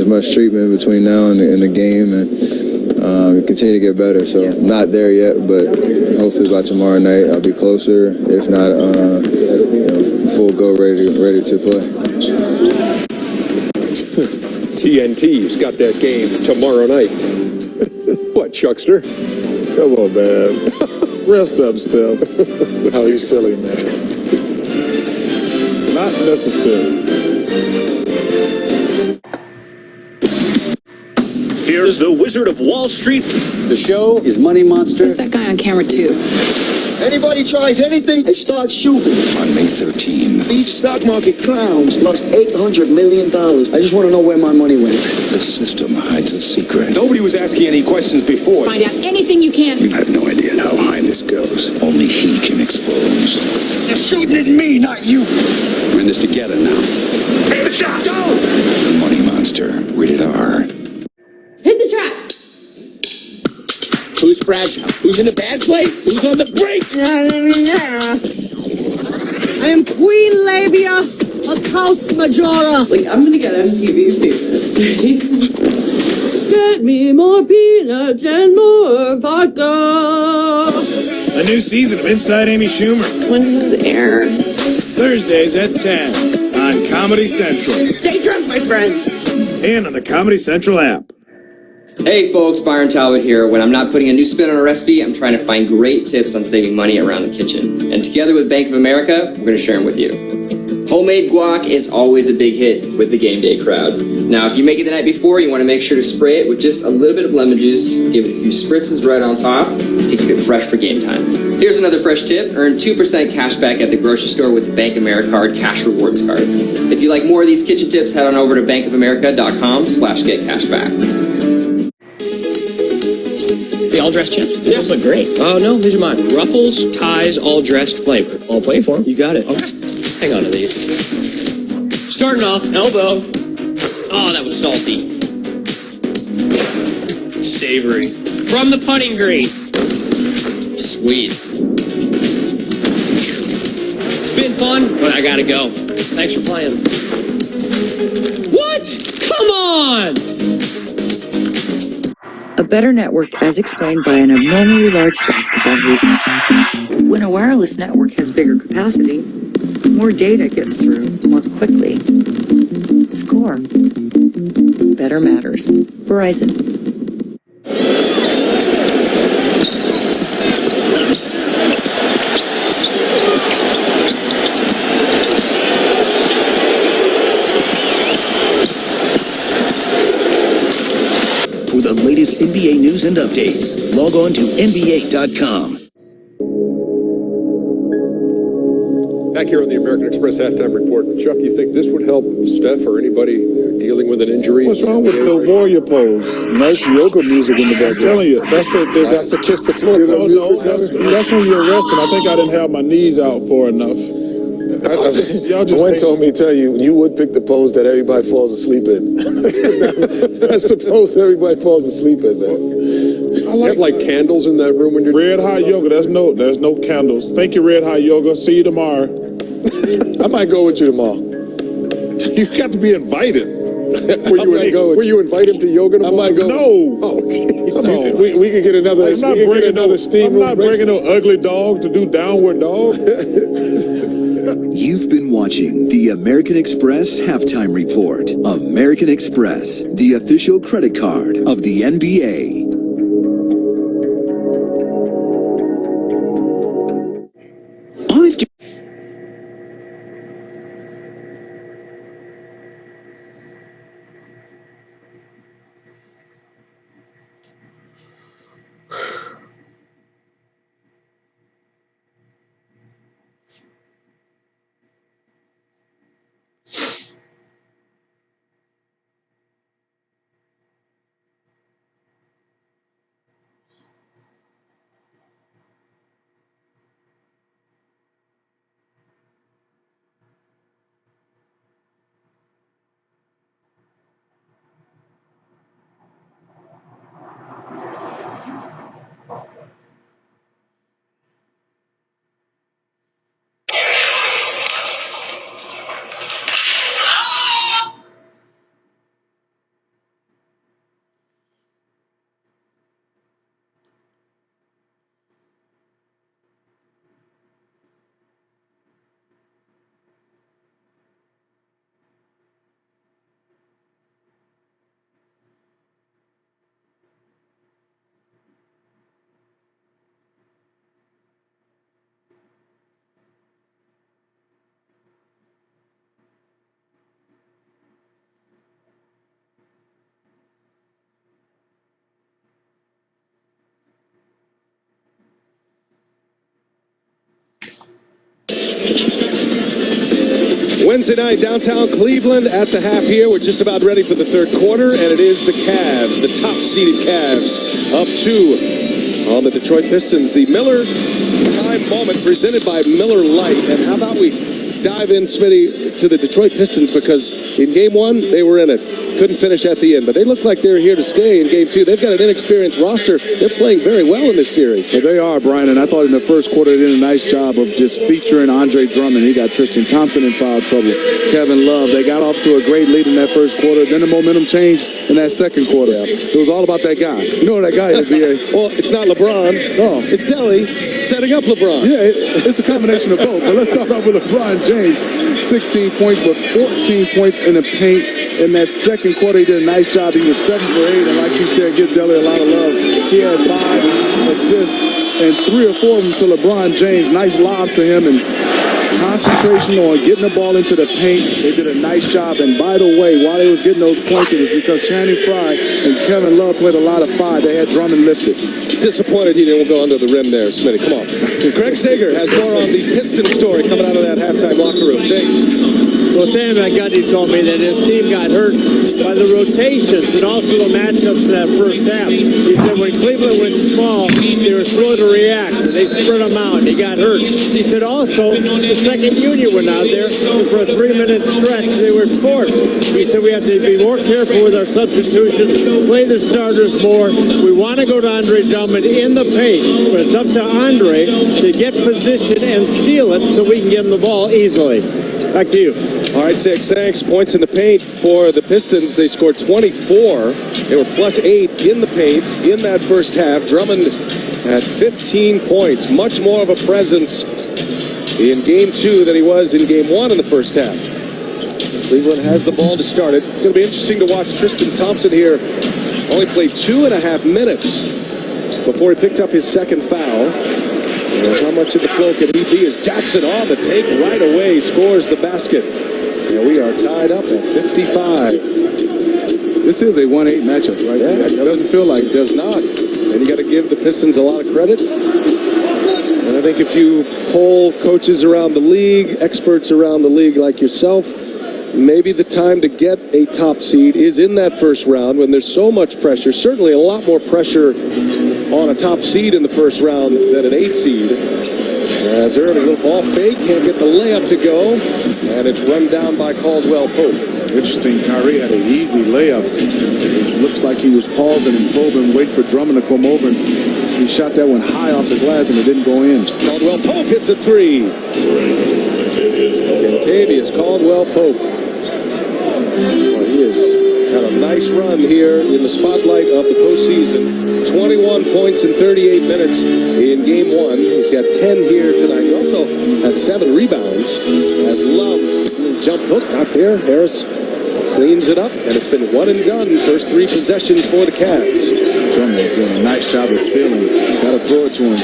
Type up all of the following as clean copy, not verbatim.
as much treatment between now and the game, and continue to get better. So not there yet, but hopefully by tomorrow night I'll be closer. If not, full go, ready to play. TNT's got that game tomorrow night. What, Chuckster? Come on, man. Rest up, Steph. Oh, you silly, man. Not necessary. Here's the Wizard of Wall Street. The show is Money Monster. Who's that guy on camera, too? Anybody tries anything, they start shooting. On May 13th, These stock market clowns lost $800 million. I just want to know where my money went. the system hides a secret. Nobody was asking any questions before. Find out anything you can. I have no idea how high this goes. Only he can expose. They're shooting at me, not you. We're in this together now. Hit the shot! Don't! The Money Monster. Rated R. Hit the track. Who's fragile? Who's in a bad place? Who's on the brink? I am Queen Labia of House Majora. Like, I'm gonna get MTV famous. Get me more peanuts and more vodka. A new season of Inside Amy Schumer. When does it air? Thursdays at 10 on Comedy Central. Stay drunk, my friends. And on the Comedy Central app. Hey folks, Byron Talbot here. When I'm not putting a new spin on a recipe, I'm trying to find great tips on saving money around the kitchen. And together with Bank of America, we're going to share them with you. Homemade guac is always a big hit with the game day crowd. Now, if you make it the night before, you want to make sure to spray it with just a little bit of lemon juice, give it a few spritzes right on top to keep it fresh for game time. Here's another fresh tip. Earn 2% cash back at the grocery store with the Bank of America card Cash Rewards card. If you like more of these kitchen tips, head on over to bankofamerica.com/getcashback. The all-dressed chips? Those look great. Oh, no, these are mine. Ruffles, Ties, all-dressed flavor. I'll play for them. You got it. Okay. Hang on to these. Starting off, elbow. Oh, that was salty. Savory. From the putting green. Sweet. It's been fun, but I gotta go. Thanks for playing. What? Come on! A better network as explained by an abnormally large basketball hoop. When a wireless network has bigger capacity, more data gets through more quickly. Score. Better matters. Verizon. For the latest NBA news and updates, log on to NBA.com. Back here on the American Express Halftime Report. Chuck, you think this would help Steph or anybody dealing with an injury? What's wrong with the warrior pose? Nice yoga music in the back. I'm telling you, that's the kiss the floor. No, that's when you're resting. I think I didn't have my knees out for enough. Dwayne told me to tell you, you would pick the pose that everybody falls asleep in. That's the pose everybody falls asleep in, man. You have like candles in that room when you're Red Hot Yoga. There's no candles. Thank you, Red Hot Yoga. See you tomorrow. I might go with you tomorrow. You got to be invited. Will you invite him to yoga tomorrow? I might go. No. Oh, Come on. We could get another. I'm not bringing no ugly dog to do downward dog. You've been watching the American Express Halftime Report. American Express, the official credit card of the NBA. Wednesday night, downtown Cleveland at the half here. We're just about ready for the third quarter, and it is the Cavs, the top-seeded Cavs, up 2 on the Detroit Pistons. The Miller Time moment presented by Miller Lite. And how about we dive in, Smitty, to the Detroit Pistons, because in Game 1, they were in it. Couldn't finish at the end, but they look like they're here to stay in Game 2. They've got an inexperienced roster. They're playing very well in this series. Well, they are, Brian, and I thought in the first quarter they did a nice job of just featuring Andre Drummond. He got Tristan Thompson in foul trouble. Kevin Love, they got off to a great lead in that first quarter. Then the momentum changed in that second quarter. It was all about that guy. You know who that guy is, B.A.? Well, it's not LeBron. No. It's Delly setting up LeBron. Yeah, it's a combination of both. But let's start off with LeBron James. 16 points, but 14 points in the paint. In that second quarter, he did a nice job. He was 7 for 8, and like you said, give Delly a lot of love. He had 5 assists and 3 or 4 of them to LeBron James. Nice lobs to him and concentration on getting the ball into the paint. They did a nice job. And by the way, while they was getting those points, it was because Channing Frye and Kevin Love played a lot of 5. They had Drummond lifted. Disappointed he didn't go under the rim there, Smitty. Come on. Greg Sager has more on the Pistons story coming out of that halftime locker room. Chase. Well, Sam Gundy told me that his team got hurt by the rotations and also the matchups in that first half. He said when Cleveland went small, they were slow to react. They spread them out. He got hurt. He said also the second unit went out there, and for a 3-minute stretch, they were torched. He said we have to be more careful with our substitutions, play the starters more. We want to go to Andre Drummond in the paint, but it's up to Andre to get position and seal it so we can get him the ball easily. Back to you. All right, Six, thanks. Points in the paint for the Pistons. They scored 24. They were plus 8 in the paint in that first half. Drummond had 15 points, much more of a presence in Game 2 than he was in Game 1 in the first half. Cleveland has the ball to start it. It's going to be interesting to watch Tristan Thompson here. Only played 2.5 minutes before he picked up his second foul. And how much of the flow can he be as Jackson on the take right away scores the basket. And we are tied up at 55. This is a 1-8 matchup, right? Yeah, it doesn't feel like it. Does not. And you got to give the Pistons a lot of credit. And I think if you poll coaches around the league, experts around the league like yourself, maybe the time to get a top seed is in that first round when there's so much pressure, certainly a lot more pressure on a top seed in the first round than an 8 seed. As early, little ball fake, can't get the layup to go, and it's run down by Caldwell Pope. Interesting, Kyrie had an easy layup. It looks like he was pausing and probing, wait for Drummond to come over, and he shot that one high off the glass and it didn't go in. Caldwell Pope hits a 3. Kentavious Caldwell Pope. Well, he has had a nice run here in the spotlight of the postseason. 21 points in 38 minutes in Game 1. He's got 10 here tonight. He also has 7 rebounds. Has Love, jump hook, not there. Harris cleans it up, and it's been one and done. First 3 possessions for the Cavs. Drummond doing a nice job of sealing. Got to throw it to him.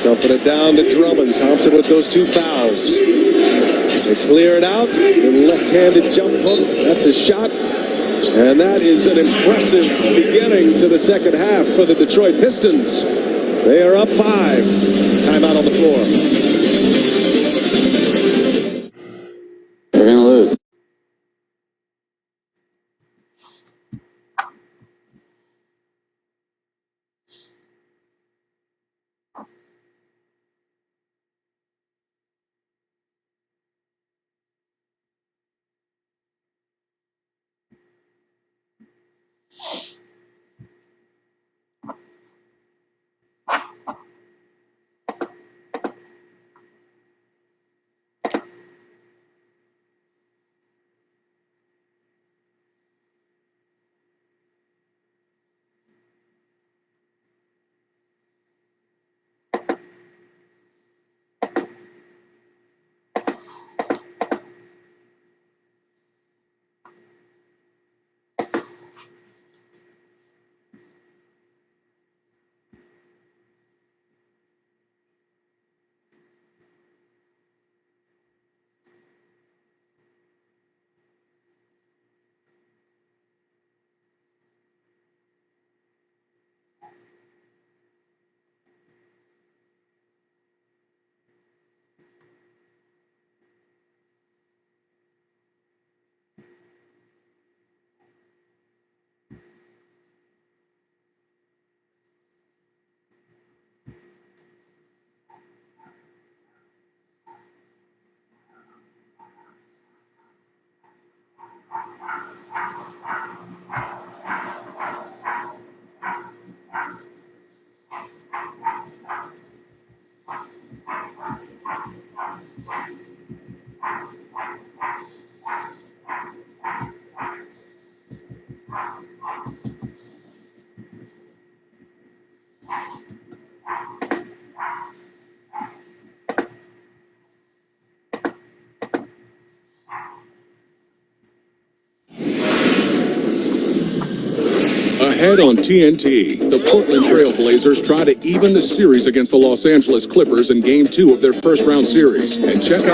Dumping it down to Drummond. Thompson with those 2 fouls. They clear it out. The left-handed jump hook. That's a shot. And that is an impressive beginning to the second half for the Detroit Pistons. They are up 5. Timeout on the floor. They're going to lose. Ahead on TNT, the Portland Trail Blazers try to even the series against the Los Angeles Clippers in Game 2 of their first-round series. And check out